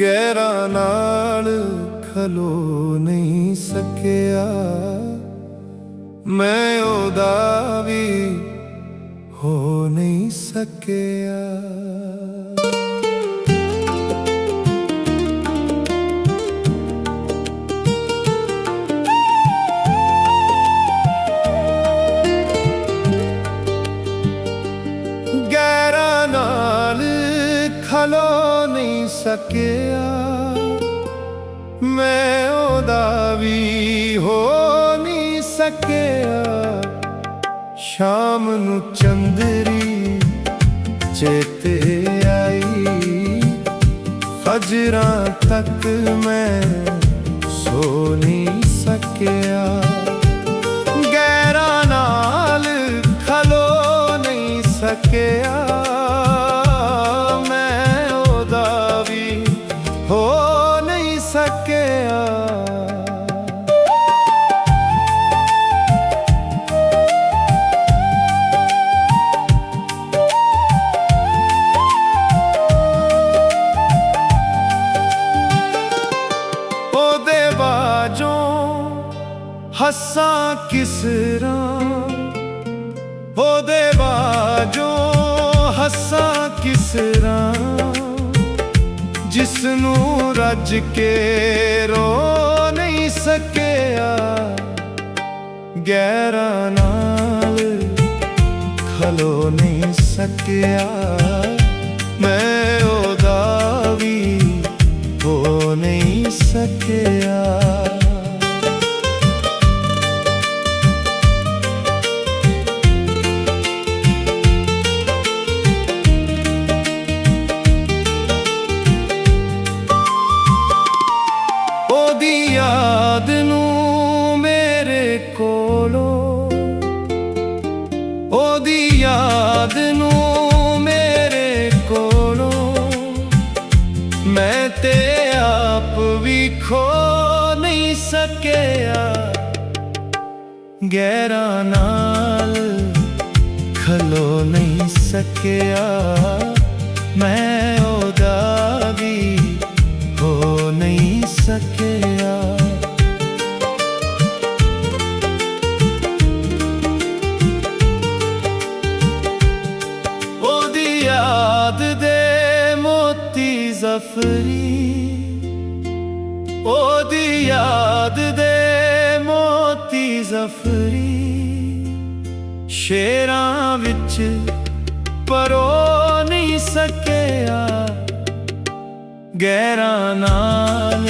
ਗੈਰਾਂ ਨਾਲ ਖਲੋ ਨਹੀਂ ਸਕਿਆ, ਮੈਂ ਉਹਦਾ ਵੀ ਹੋ ਨਹੀਂ ਸਕਿਆ। ਗੈਰਾਂ ਨਾਲ ਖਲੋ ਨਹੀਂ ਸਕਿਆ, ਮੈਂ ਉਹਦਾ ਵੀ ਹੋ ਨਹੀਂ ਸਕਿਆ। ਸ਼ਾਮ ਨੂੰ ਚੰਦਰੀ ਚੇਤੇ ਆਈ, ਫਜਰਾਂ ਤੱਕ ਮੈਂ ਸੋ ਨਹੀਂ ਸਕਿਆ। ਗੈਰਾਂ ਨਾਲ ਖਲੋ ਨਹੀਂ ਸਕਿਆ, ਮੈਂ ਉਹਦਾ ਵੀ ਹੋ ਨਹੀਂ ਸਕਿਆ। ਉਹਦੇ ਬਾਝੋਂ ਹੱਸਾਂ ਕਿਸ ਤਰ੍ਹਾਂ, ਉਹਦੇ ਬਾਝੋਂ ਹੱਸਾਂ ਕਿਸ ਤਰ੍ਹਾਂ, ਜਿਸ ਨੂੰ ਰੱਜ ਕੇ ਰੋ ਨਹੀਂ ਸਕਿਆ। ਗੈਰਾਂ ਨਾਲ ਖਲੋ ਨਹੀਂ ਸਕਿਆ, ਮੈਂ ਉਹਦਾ ਵੀ ਹੋ ਨਹੀਂ ਸਕਿਆ। ਉਹਦੀ ਯਾਦ ਨੂੰ ਮੇਰੇ ਕੋਲੋਂ, ਉਹਦੀ ਯਾਦ ਨੂੰ ਮੇਰੇ ਕੋਲੋਂ, ਮੈਂ ਤੇ ਆਪ ਵੀ ਖੋ ਨਹੀਂ ਸਕਿਆ। ਗੈਰਾਂ ਨਾਲ ਖਲੋ ਨਹੀਂ ਸਕਿਆ, ਮੈਂ ਉਹਦਾ ਵੀ ਹੋ ਨਹੀਂ ਸਕਿਆ। ਉਹਦੀ ਯਾਦ ਦੇ ਮੋਤੀ ਜ਼ਫਰੀ, ਉਹਦੀ ਯਾਦ ਦੇ ਮੋਤੀ ਜ਼ਫਰੀ, ਸ਼ੇਰਾਂ ਵਿੱਚ ਪਰੋ ਨਹੀਂ ਸਕਿਆ। ਗੈਰਾਂ ਨਾਲ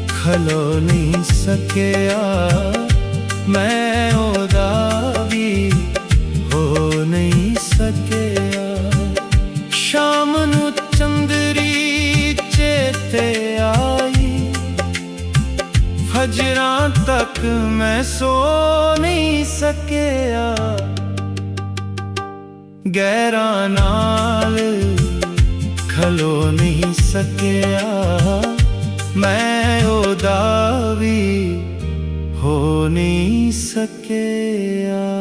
ਖਲੋ ਨਹੀਂ ਸਕਿਆ, ਮੈਂ ਉਹਦਾ ਵੀ ਹੋ ਨਹੀਂ ਸਕਿਆ। ਸ਼ਾਮ ਨੂੰ ਚੰਦਰੀ ਚੇਤੇ ਆਈ, ਫਜਰਾਂ ਤੱਕ ਮੈਂ ਸੋ ਨਹੀਂ ਸਕਿਆ। ਗੈਰਾਂ ਨਾਲ ਖਲੋ ਨਹੀਂ ਸਕਿਆ, ਮੈਂ ਉਹਦਾ ਵੀ ਹੋ ਨਹੀਂ ਸਕਿਆ।